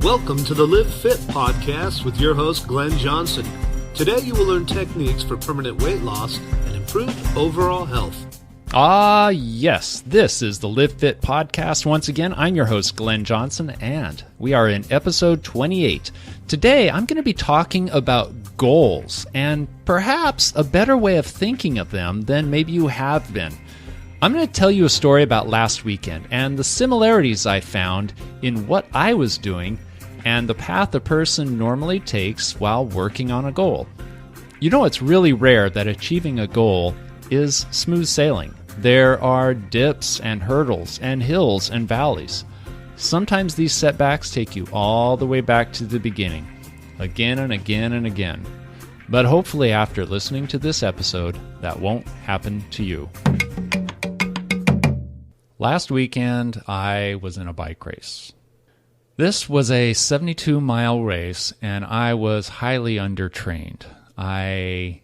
Welcome to the Live Fit podcast with your host, Glenn Johnson. Today you will learn techniques for permanent weight loss and improved overall health. Yes, this is the Live Fit podcast. Once again, I'm your host, Glenn Johnson, and we are in episode 28. Today, I'm going to be talking about goals and perhaps a better way of thinking of them than maybe you have been. I'm going to tell you a story about last weekend and the similarities I found in what I was doing and the path a person normally takes while working on a goal. You know, it's really rare that achieving a goal is smooth sailing. There are dips and hurdles and hills and valleys. Sometimes these setbacks take you all the way back to the beginning, again and again and again. But hopefully after listening to this episode, that won't happen to you. Last weekend, I was in a bike race. This was a 72-mile race, and I was highly undertrained. I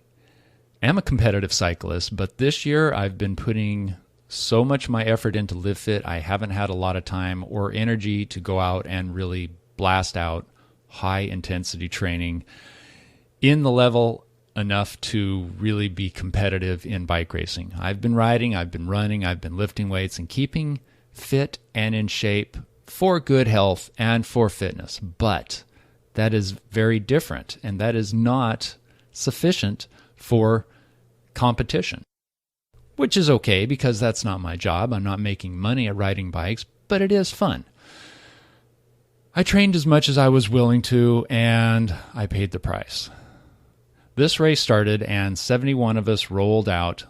am a competitive cyclist, but this year I've been putting so much of my effort into Live Fit, I haven't had a lot of time or energy to go out and really blast out high-intensity training in the level enough to really be competitive in bike racing. I've been riding, I've been running, I've been lifting weights and keeping fit and in shape for good health and for fitness. But that is very different, and that is not sufficient for competition, which is okay because that's not my job. I'm not making money at riding bikes, but it is fun. I trained as much as I was willing to, and I paid the price. This race started, and 71 of us rolled out.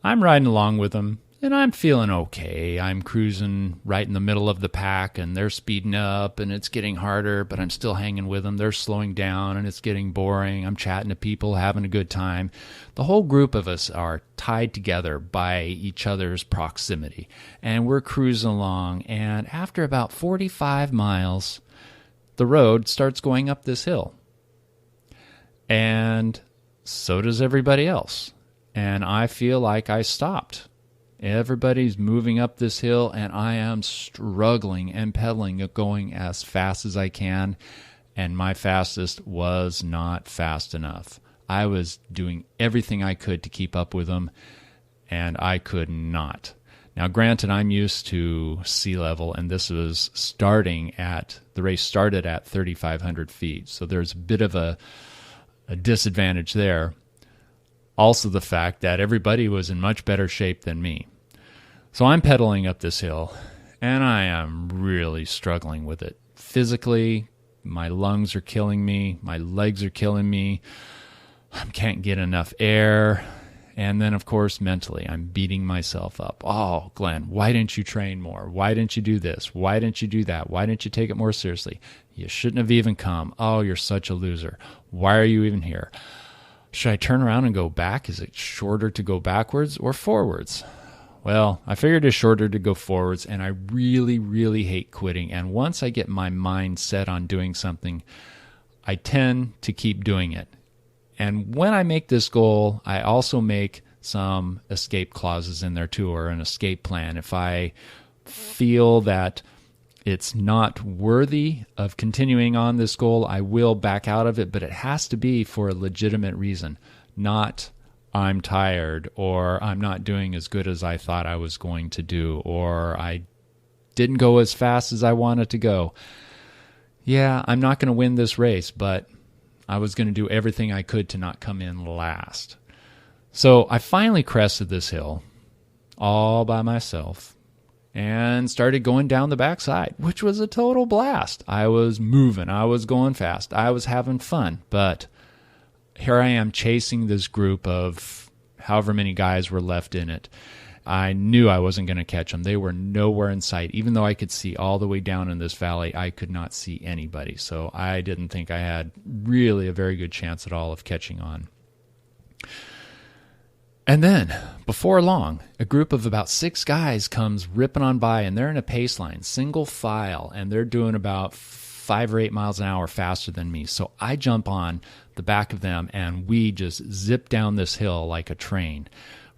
I'm riding along with them, and I'm feeling okay. I'm cruising right in the middle of the pack, and they're speeding up, and it's getting harder, but I'm still hanging with them. They're slowing down, and it's getting boring. I'm chatting to people, having a good time. The whole group of us are tied together by each other's proximity, and we're cruising along, and after about 45 miles, the road starts going up this hill. And so does everybody else. And I feel like I stopped. Everybody's moving up this hill, and I am struggling and pedaling, going as fast as I can. And my fastest was not fast enough. I was doing everything I could to keep up with them, and I could not. Now, granted, I'm used to sea level, and this was the race started at 3,500 feet. So there's a bit of a disadvantage there. Also the fact that everybody was in much better shape than me. So I'm pedaling up this hill, and I am really struggling with it. Physically, my lungs are killing me. My legs are killing me. I can't get enough air. And then, of course, mentally, I'm beating myself up. Oh, Glenn, why didn't you train more? Why didn't you do this? Why didn't you do that? Why didn't you take it more seriously? You shouldn't have even come. Oh, you're such a loser. Why are you even here? Should I turn around and go back? Is it shorter to go backwards or forwards? Well, I figured it's shorter to go forwards, and I really, really hate quitting. And once I get my mind set on doing something, I tend to keep doing it. And when I make this goal, I also make some escape clauses in there too, or an escape plan. If I feel that it's not worthy of continuing on this goal, I will back out of it, but it has to be for a legitimate reason, not I'm tired, or I'm not doing as good as I thought I was going to do, or I didn't go as fast as I wanted to go. Yeah, I'm not going to win this race, but I was going to do everything I could to not come in last. So I finally crested this hill all by myself and started going down the backside, which was a total blast. I was moving. I was going fast. I was having fun. But here I am chasing this group of however many guys were left in it. I knew I wasn't going to catch them. They were nowhere in sight. Even though I could see all the way down in this valley, I could not see anybody. So I didn't think I had really a very good chance at all of catching on. And then, before long, a group of about 6 guys comes ripping on by, and they're in a pace line, single file, and they're doing about 5 or 8 miles an hour faster than me. So I jump on the back of them, and we just zip down this hill like a train.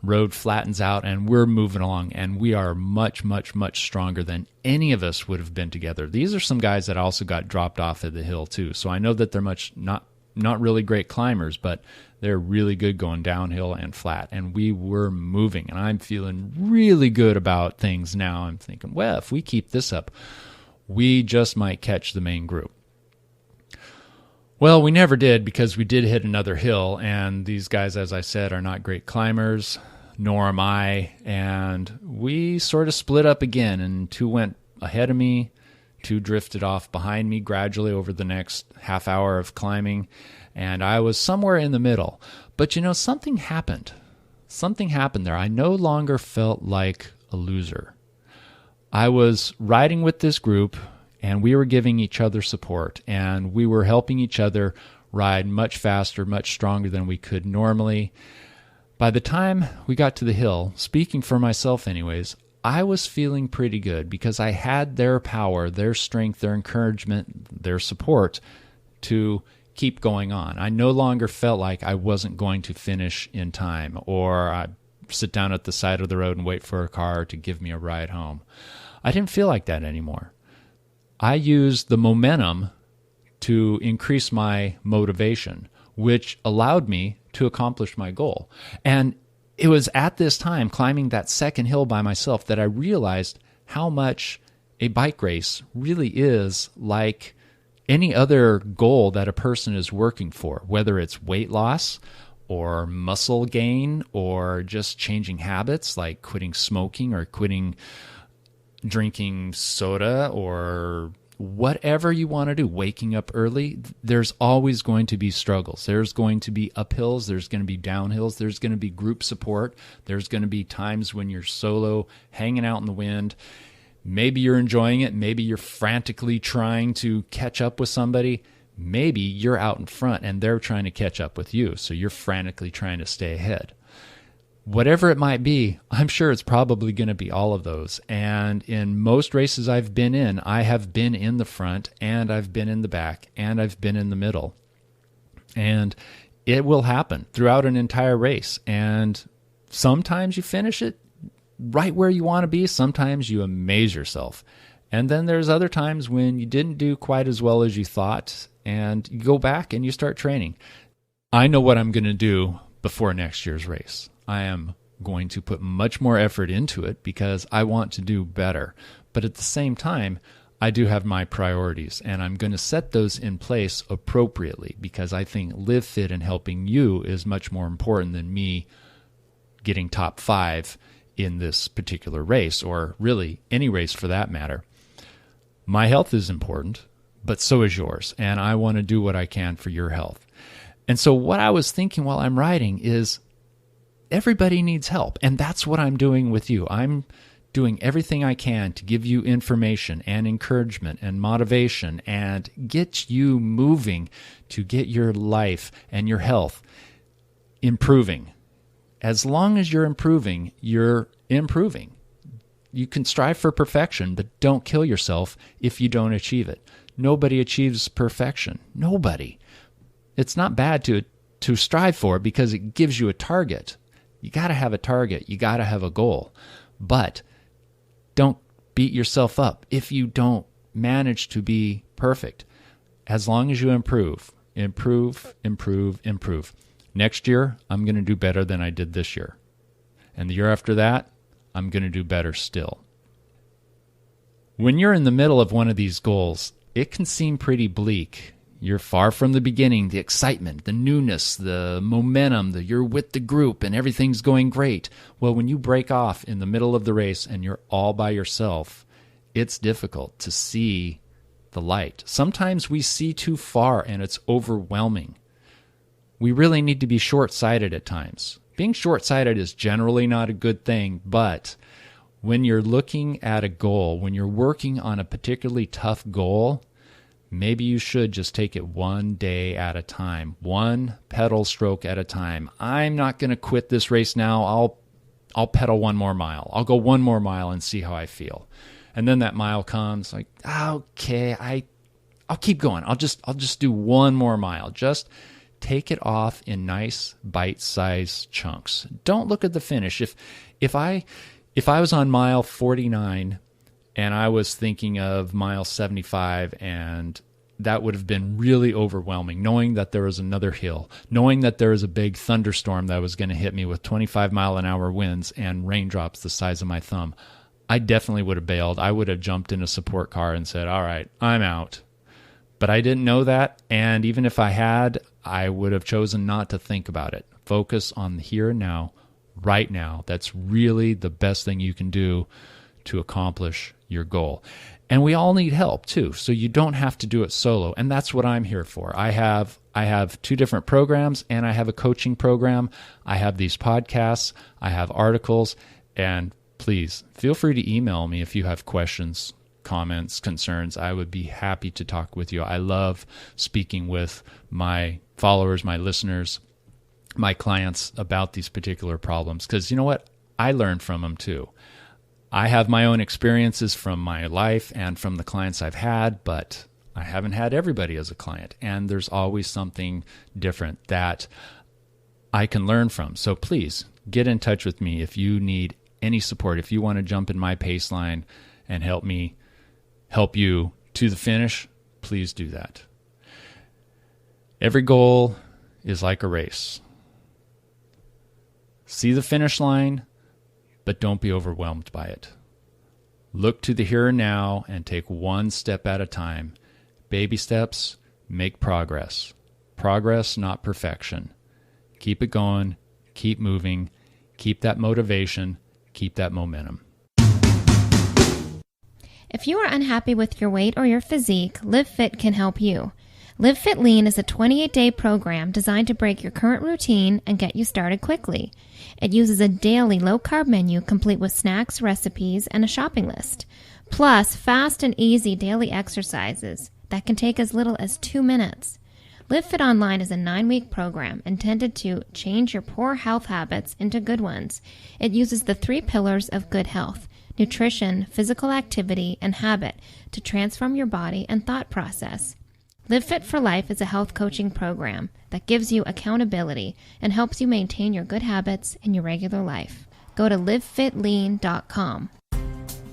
road flattens out, and we're moving along, and we are much, much, much stronger than any of us would have been together. These are some guys that also got dropped off of the hill too. So I know that they're not really great climbers, but they're really good going downhill and flat. And we were moving, and I'm feeling really good about things now. I'm thinking, well, if we keep this up, we just might catch the main group. Well, we never did, because we did hit another hill, and these guys, as I said, are not great climbers, nor am I, and we sort of split up again, and 2 went ahead of me, 2 drifted off behind me gradually over the next half hour of climbing, and I was somewhere in the middle. But something happened. Something happened there. I no longer felt like a loser. I was riding with this group, and we were giving each other support, and we were helping each other ride much faster, much stronger than we could normally. By the time we got to the hill, speaking for myself anyways, I was feeling pretty good, because I had their power, their strength, their encouragement, their support to keep going on. I no longer felt like I wasn't going to finish in time, or I'd sit down at the side of the road and wait for a car to give me a ride home. I didn't feel like that anymore. I used the momentum to increase my motivation, which allowed me to accomplish my goal. And it was at this time, climbing that second hill by myself, that I realized how much a bike race really is like any other goal that a person is working for, whether it's weight loss or muscle gain or just changing habits like quitting smoking or quitting drinking soda or whatever you want to do, waking up early. There's always going to be struggles. There's going to be uphills. There's going to be downhills. There's going to be group support. There's going to be times when you're solo, hanging out in the wind. Maybe you're enjoying it. Maybe you're frantically trying to catch up with somebody. Maybe you're out in front and they're trying to catch up with you, so you're frantically trying to stay ahead. Whatever it might be, I'm sure it's probably going to be all of those. And in most races I've been in, I have been in the front, and I've been in the back, and I've been in the middle. And it will happen throughout an entire race. And sometimes you finish it right where you want to be. Sometimes you amaze yourself. And then there's other times when you didn't do quite as well as you thought, and you go back and you start training. I know what I'm going to do before next year's race. I am going to put much more effort into it because I want to do better. But at the same time, I do have my priorities, and I'm going to set those in place appropriately, because I think Live Fit and helping you is much more important than me getting top 5 in this particular race, or really any race for that matter. My health is important, but so is yours, and I want to do what I can for your health. And so what I was thinking while I'm riding is, everybody needs help, and that's what I'm doing with you. I'm doing everything I can to give you information and encouragement and motivation and get you moving to get your life and your health improving. As long as you're improving, you're improving. You can strive for perfection, but don't kill yourself if you don't achieve it. Nobody achieves perfection. Nobody. It's not bad to strive for, because it gives you a target. You got to have a target. You got to have a goal. But don't beat yourself up if you don't manage to be perfect. As long as you improve. Next year, I'm going to do better than I did this year. And the year after that, I'm going to do better still. When you're in the middle of one of these goals, it can seem pretty bleak. You're far from the beginning, the excitement, the newness, the momentum, you're with the group and everything's going great. Well, when you break off in the middle of the race and you're all by yourself, it's difficult to see the light. Sometimes we see too far and it's overwhelming. We really need to be short-sighted at times. Being short-sighted is generally not a good thing, but when you're looking at a goal, when you're working on a particularly tough goal, maybe you should just take it one day at a time, one pedal stroke at a time. I'm not going to quit this race now. I'll pedal one more mile. I'll go one more mile and see how I feel. And then that mile comes, like, okay, I'll keep going. I'll just do one more mile. Just take it off in nice bite-sized chunks. Don't look at the finish. If I was on mile 49 and I was thinking of mile 75, and that would have been really overwhelming, knowing that there was another hill, knowing that there was a big thunderstorm that was going to hit me with 25-mile-an-hour winds and raindrops the size of my thumb. I definitely would have bailed. I would have jumped in a support car and said, all right, I'm out. But I didn't know that, and even if I had, I would have chosen not to think about it. Focus on the here and now, right now. That's really the best thing you can do to accomplish your goal. And we all need help too, so you don't have to do it solo. And that's what I'm here for. I have 2 different programs, and I have a coaching program. I have these podcasts. I have articles. And please feel free to email me if you have questions, comments, concerns. I would be happy to talk with you. I love speaking with my followers, my listeners, my clients about these particular problems, because you know what? I learn from them too. I have my own experiences from my life and from the clients I've had, but I haven't had everybody as a client, and there's always something different that I can learn from. So please get in touch with me if you need any support, if you want to jump in my pace line and help me help you to the finish, please do that. Every goal is like a race. See the finish line, but don't be overwhelmed by it. Look to the here and now and take one step at a time. Baby steps make progress. Progress, not perfection. Keep it going. Keep moving. Keep that motivation. Keep that momentum. If you are unhappy with your weight or your physique, Live Fit can help you. Live Fit Lean is a 28-day program designed to break your current routine and get you started quickly. It uses a daily low-carb menu complete with snacks, recipes, and a shopping list, plus fast and easy daily exercises that can take as little as 2 minutes. Live Fit Online is a 9-week program intended to change your poor health habits into good ones. It uses the 3 pillars of good health: nutrition, physical activity, and habit to transform your body and thought process. Live Fit for Life is a health coaching program that gives you accountability and helps you maintain your good habits in your regular life. Go to livefitlean.com.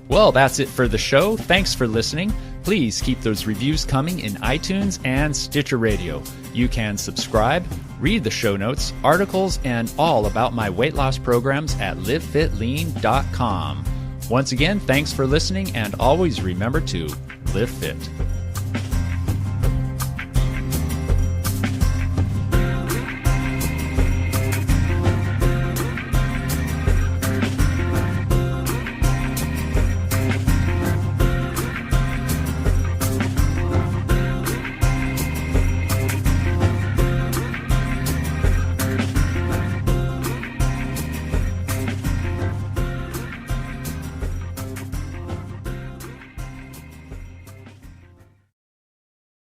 Well, that's it for the show. Thanks for listening. Please keep those reviews coming in iTunes and Stitcher Radio. You can subscribe, read the show notes, articles, and all about my weight loss programs at livefitlean.com. Once again, thanks for listening, and always remember to live fit.